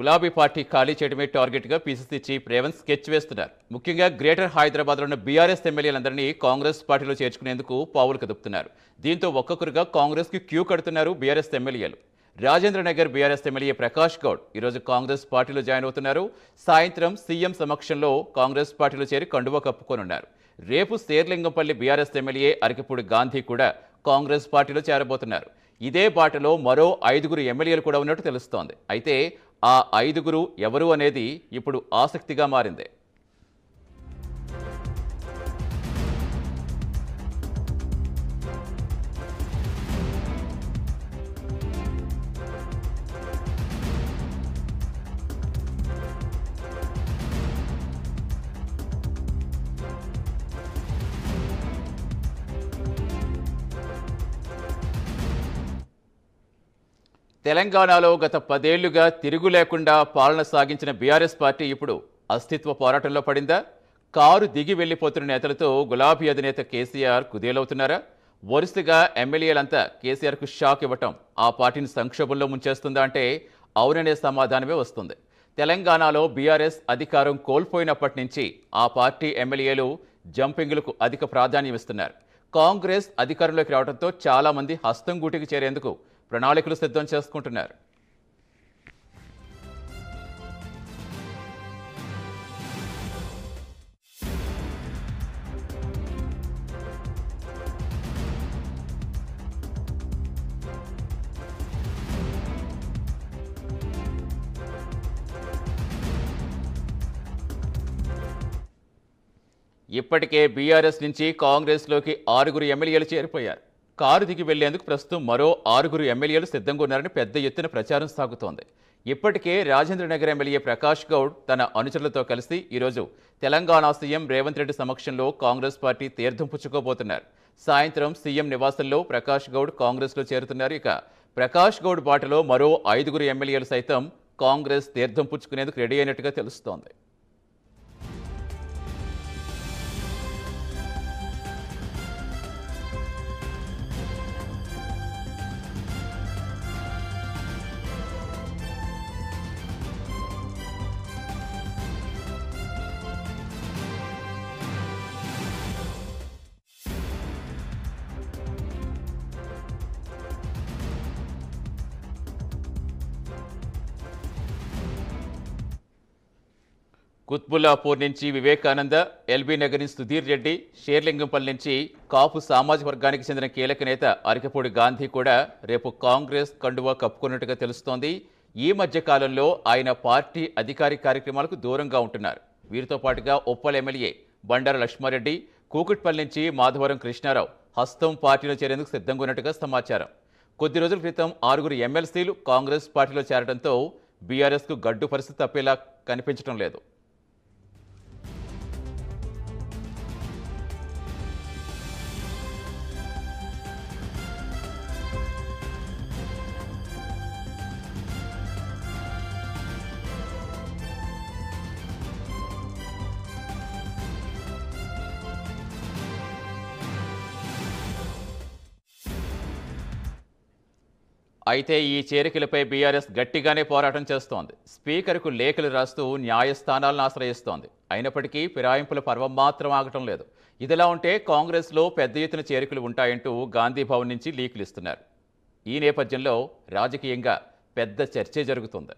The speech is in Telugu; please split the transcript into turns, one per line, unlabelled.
గులాబీ పార్టీ ఖాళీ చేయడమే టార్గెట్గా పీసీసీ చీఫ్ రేవంత్ స్కెచ్ వేస్తున్నారు. ముఖ్యంగా గ్రేటర్ హైదరాబాద్లో ఉన్న బీఆర్ఎస్ ఎమ్మెల్యేలందరినీ కాంగ్రెస్ పార్టీలో చేర్చుకునేందుకు పావులు కదుపుతున్నారు. దీంతో ఒక్కొక్కరుగా కాంగ్రెస్కి క్యూ కడుతున్నారు బీఆర్ఎస్ ఎమ్మెల్యేలు. రాజేంద్ర నగర్ బీఆర్ఎస్ ఎమ్మెల్యే ప్రకాష్ గౌడ్ ఈరోజు కాంగ్రెస్ పార్టీలో జాయిన్ అవుతున్నారు. సాయంత్రం సీఎం సమక్షంలో కాంగ్రెస్ పార్టీలో చేరి కండువా కప్పుకోనున్నారు. రేపు శేర్లింగంపల్లి బీఆర్ఎస్ ఎమ్మెల్యే అరకిపూడి గాంధీ కూడా కాంగ్రెస్ పార్టీలో చేరబోతున్నారు. ఇదే బాటలో మరో 5గురు ఎమ్మెల్యేలు కూడా ఉన్నట్టు తెలుస్తోంది. అయితే ఆ 5గురు ఎవరు అనేది ఇప్పుడు ఆసక్తిగా మారింది. తెలంగాణలో గత 10 ఏళ్లుగా తిరుగు లేకుండా పాలన సాగించిన బీఆర్ఎస్ పార్టీ ఇప్పుడు అస్తిత్వ పోరాటంలో పడిందా? కారు దిగి వెళ్లిపోతున్న నేతలతో గులాబీ అధినేత కేసీఆర్ కుదేలవుతున్నారా? వరుసగా ఎమ్మెల్యేలంతా కేసీఆర్కు షాక్ ఇవ్వటం ఆ పార్టీని సంక్షోభంలో ముంచేస్తుందా అంటే అవుననే సమాధానమే వస్తుంది. తెలంగాణలో బీఆర్ఎస్ అధికారం కోల్పోయినప్పటి నుంచి ఆ పార్టీ ఎమ్మెల్యేలు జంపింగ్లకు అధిక ప్రాధాన్యం ఇస్తున్నారు. కాంగ్రెస్ అధికారంలోకి రావడంతో చాలా మంది హస్తం గూటికి చేరేందుకు ప్రణాళికలు సిద్ధం చేసుకుంటున్నారు. ఇప్పటికే బీఆర్ఎస్ నుంచి కాంగ్రెస్లోకి 6గురు ఎమ్మెల్యేలు చేరిపోయారు. కారు దిగి వెళ్లేందుకు ప్రస్తుతం మరో 6గురు ఎమ్మెల్యేలు సిద్ధంగా ఉన్నారని పెద్ద ఎత్తున ప్రచారం సాగుతోంది. ఇప్పటికే రాజేంద్ర నగర్ ఎమ్మెల్యే ప్రకాష్ గౌడ్ తన అనుచరులతో కలిసి ఈరోజు తెలంగాణ సీఎం రేవంత్ రెడ్డి సమక్షంలో కాంగ్రెస్ పార్టీ తీర్థం పుచ్చుకోబోతున్నారు. సాయంత్రం సీఎం నివాసంలో ప్రకాష్ గౌడ్ కాంగ్రెస్లో చేరుతున్నారు. ఇక ప్రకాష్ గౌడ్ బాటలో మరో 5గురు ఎమ్మెల్యేలు సైతం కాంగ్రెస్ తీర్థం పుచ్చుకునేందుకు రెడీ అయినట్టుగా తెలుస్తోంది. కుత్బుల్లాపూర్ నుంచి వివేకానంద, ఎల్బీ నగర్ నుంచి సుధీర్ రెడ్డి, షేర్లింగంపల్లి నుంచి కాపు సామాజిక వర్గానికి చెందిన కీలక నేత అరకిపూడి గాంధీ కూడా రేపు కాంగ్రెస్ కండువా కప్పుకున్నట్టుగా తెలుస్తోంది. ఈ మధ్య కాలంలో ఆయన పార్టీ అధికారిక కార్యక్రమాలకు దూరంగా ఉంటున్నారు. వీరితో పాటుగా ఉప్పల్ ఎమ్మెల్యే బండార లక్ష్మారెడ్డి, కూకట్పల్లి నుంచి మాధవరం కృష్ణారావు హస్తం పార్టీలో చేరేందుకు సిద్ధంగా ఉన్నట్టుగా సమాచారం. కొద్ది రోజుల క్రితం 6గురు ఎమ్మెల్సీలు కాంగ్రెస్ పార్టీలో చేరడంతో బీఆర్ఎస్కు గడ్డు పరిస్థితి తప్పేలా కనిపించడం లేదు. అయితే ఈ చేరికలపై బీఆర్ఎస్ గట్టిగానే పోరాటం చేస్తోంది. స్పీకర్కు లేఖలు రాస్తూ న్యాయస్థానాలను ఆశ్రయిస్తోంది. అయినప్పటికీ ఫిరాయింపుల పర్వం మాత్రం ఆగటం లేదు. ఇదిలా ఉంటే కాంగ్రెస్లో పెద్ద ఎత్తున చేరికలు ఉంటాయంటూ గాంధీ భవన్ నుంచి లీకులు ఇస్తున్నారు. ఈ నేపథ్యంలో రాజకీయంగా పెద్ద చర్చే జరుగుతుంది.